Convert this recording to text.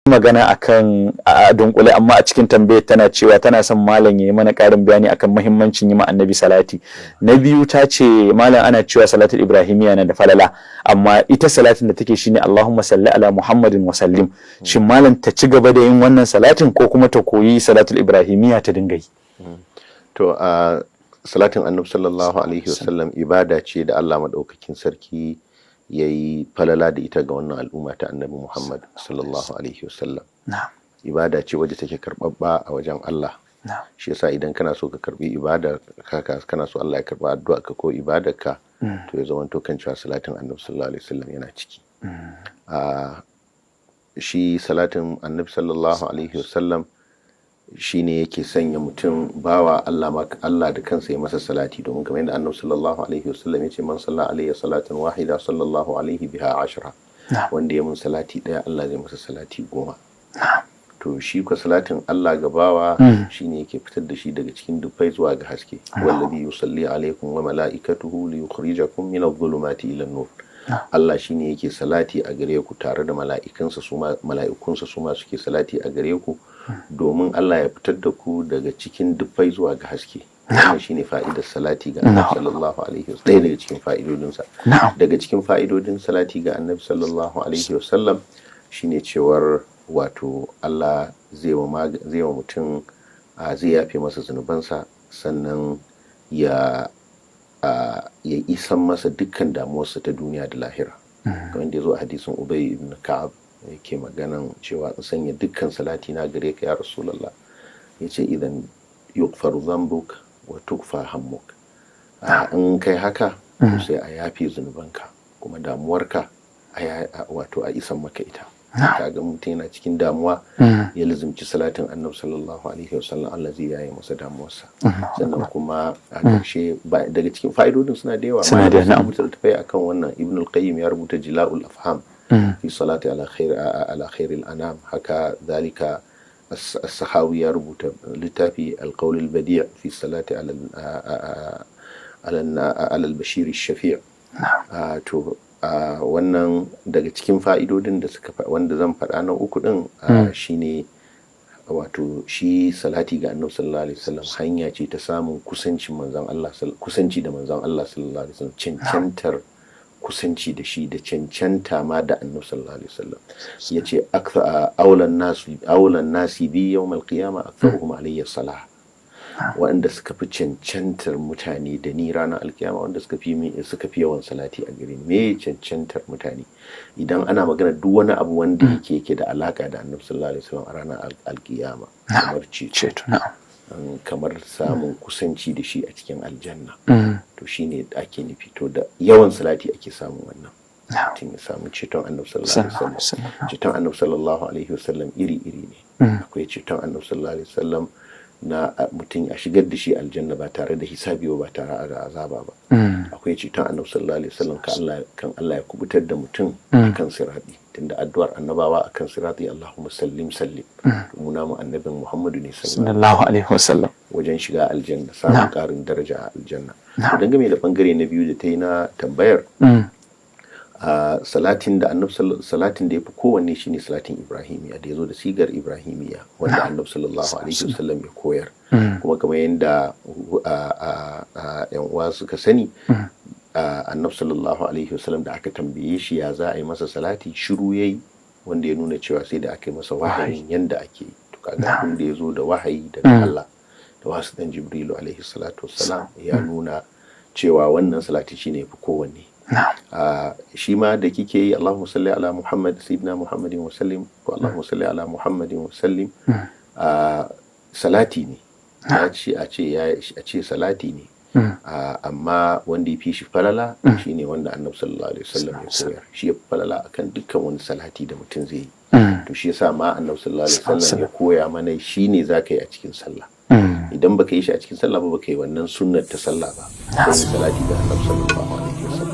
magana akan a dunkule, amma a cikin tambayar tana cewa tana son malam ya yi mana ƙarin bayani akan muhimmancin yi ma annabi salati. Na biyu ta ce malam ana cewa salatul ibrahimiyya na da falala, amma ita salatin da take shine Allahumma salli ala Muhammadin wa sallim. Shin malam ta ci gaba da yin wannan salatin ko kuma ta koyi salatul ibrahimiyya ta dinga yi? To a salatin annabi sallallahu alaihi wasallam ibada ce da Allah madaukakin sarki ya yi falala da ita ga wannan al'umma ta annabi Muhammad sallallahu alaihi wasallam. Ibada ce wadda take karɓaɓɓa a wajen Allah. Shi yasa idan kana so ka karɓi ibada kana so Allah ya karɓa addu'a ka ko ibadarka, to ya zama to kan cewa salatin annabi sallallahu alaihi wasallam yana ciki. Shi salatin annabi sallallahu alaihi wasallam shi ne yake sanya mutum bawa Allah da kansa ya masa salati, domin kamar yadda annabi sallallahu alaihi wasallam ya ce man salla alaihi salatin wahida sallallahu alaihi biha ashra, wanda ya mun salati daya Allah zai masa salati 10. To shi ko salatin Allah ga bawa shine yake fitar da shi daga cikin dufai zuwa ga haske. Wallazi yusalli alaikum wa malaikatuhu liyukhrijakum min adh-dhulumati ila an-nur. Allah shine yake salati a gare ku tare da mala'ikunsa su ma suke salati a gare ku, domin Allah ya fitar da ku daga cikin dufai zuwa ga haske. Wannan shine fa'idar salati ga Annabi sallallahu alaihi wasallam, ɗaya daga cikin fa'idodinsa. Daga cikin fa'idodin salati ga Annabi sallallahu alaihi wasallam shine cewar wato Allah zai wa mutum zai yafe masa zunubansa, sannan ya isan masa dukkan damuwarsa ta duniya da lahira. Kamar da ya zo a hadisin Ubay ibn Ka'ab yake maganan cewa in sanya dukkan salati na gare ka ya Rasulullah, yace idan yughfaru dhanbuk wa tukfa hammuk. In kai haka sai a yafe zunubanka kuma damuwarka wato a isan maka ita. Kaga mutum yana cikin damuwa ya lazimci salatin annabi sallallahu alaihi wasallam, Allah zai yaye masa damuwarsa. Sannan kuma a ƙarshe daga cikin fa'idodin suna da yawa. Suna da rubuta littafai akan wannan. Ibn al-Qayyim ya rubuta Jila'ul Afham fi salati ala khairil anam. Haka zalika as-Sakhawi ya rubuta littafi al-Qawl al-Badi' fi salati ala al-Bashir ash-Shafi'. To wannan daga cikin fa'idodin da wanda zan faɗa na uku din shine wato shi salati ga annabi sallallahu alaihi wasallam hanya ce ta samun kusanci da manzon Allah sallallahu alaihi wasallam, cancantar kusanci da shi da cancanta ma da annabi sallallahu alaihi wasallam. Yace aulan nasi bi yawm al-qiyamah aktharuhum alayya salah. Waɗanda suka fi cancantar mutane da ni ranar alkiyama, wanda suka fi yawan salati a gare ni. Me cancantar mutane idan ana magana duk wani abu wanda yake da alaka da annabi sallallahu alaihi wasallam a ranar alkiyama, kamar ceto, kamar samun kusanci da shi a cikin aljanna, to shine ake nufi. To da yawan salati ake samun wannan, mutum ya samu ceton annabi sallallahu alaihi wasallam. Ceton annabi sallallahu alaihi wasallam iri-iri ne. Akwai ceton annabi sallallahu alaihi wasallam na mutum a shigar da shi aljanna ba tare da hisabi ba tare da azaba ba. Akwai ceton annabi sallallahu alaihi wasallam kan Allah ya kubutar da mutum kan sirati, tunda addu'ar annabawa akan sirati Allahumma sallim muna mu annabin Muhammadu ne sallallahu alaihi wasallam wajen shiga aljanna, samun karin daraja a aljanna. Dangane da bangare na biyu da ta yi na tambayar, salatin da ya fi kowanne shine salatin Ibrahimiyya, da ya zo da sigar Ibrahimiyya wanda annabi sallallahu alaihi wasallam ya koyar. Kuma kamar yadda yan uwa suka sani, annabi sallallahu alaihi wasallam da aka tambaye shi ya za a yi masa salati, shiru yayi, wanda ya nuna cewa sai da aka yi masa wahayin yanda ake yi. To kaga abin da ya zo da wahayi daga Allah da wasu dan Jibrilu alaihi salatu wassalam ya nuna cewa wannan salati shine ya fi kowanne. shi ma da kike yi Allahumma salli ala Muhammad sayyidina Muhammadin wa sallim ko Allahumma salli ala Muhammadin wa sallim, salati ne, a ce salati ne, amma wanda ya fi shi falala shine wanda Annabi sallallahu alaihi wasallam ya koyar. Shi ya falala akan dukkan wani salati da mutum zai yi. To shi yasa ma Annabi sallallahu alaihi wasallam ya koya mana shine zaka yi a cikin sallah. Idan baka yi shi a cikin sallah ba, baka yi wannan sunnar ta sallah ba. Sai salati da Annabi sallallahu alaihi wasallam.